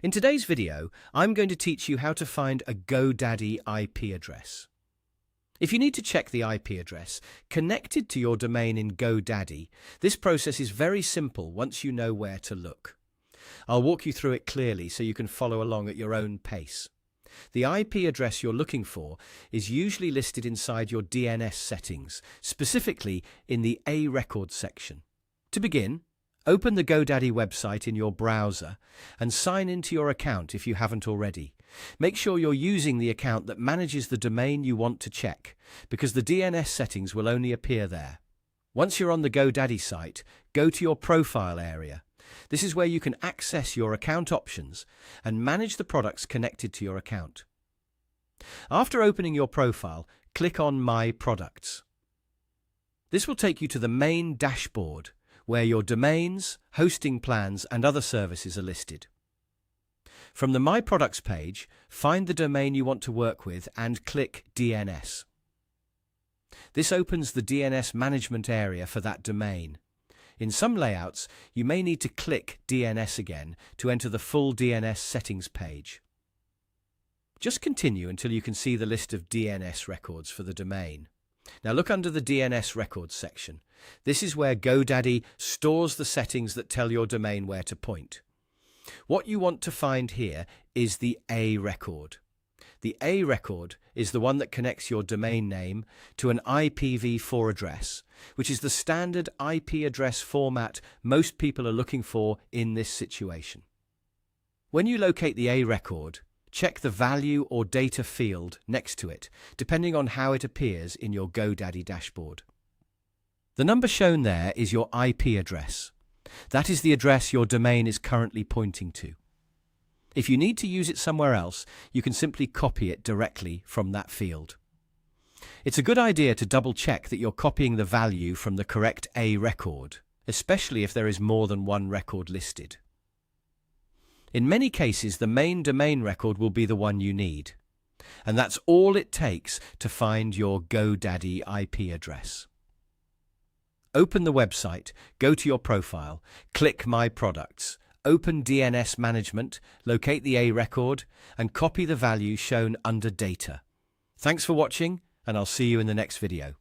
In today's video, I'm going to teach you how to find a GoDaddy IP address. If you need to check the IP address connected to your domain in GoDaddy, this process is very simple once you know where to look. I'll walk you through it clearly so you can follow along at your own pace. The IP address you're looking for is usually listed inside your DNS settings, specifically in the A record section. To begin, open the GoDaddy website in your browser and sign into your account if you haven't already. Make sure you're using the account that manages the domain you want to check, because the DNS settings will only appear there. Once you're on the GoDaddy site, go to your profile area. This is where you can access your account options and manage the products connected to your account. After opening your profile, click on My Products. This will take you to the main dashboard, where your domains, hosting plans, and other services are listed. From the My Products page, find the domain you want to work with and click DNS. This opens the DNS management area for that domain. In some layouts, you may need to click DNS again to enter the full DNS settings page. Just continue until you can see the list of DNS records for the domain. Now look under the DNS records section. This is where GoDaddy stores the settings that tell your domain where to point. What you want to find here is the A record. The A record is the one that connects your domain name to an IPv4 address, which is the standard IP address format most people are looking for in this situation. When you locate the A record, check the value or data field next to it, depending on how it appears in your GoDaddy dashboard. The number shown there is your IP address. That is the address your domain is currently pointing to. If you need to use it somewhere else, you can simply copy it directly from that field. It's a good idea to double-check that you're copying the value from the correct A record, especially if there is more than one record listed. In many cases, the main domain record will be the one you need, and that's all it takes to find your GoDaddy IP address. Open the website, go to your profile, click My Products, open DNS Management, locate the A record, and copy the value shown under Data. Thanks for watching, and I'll see you in the next video.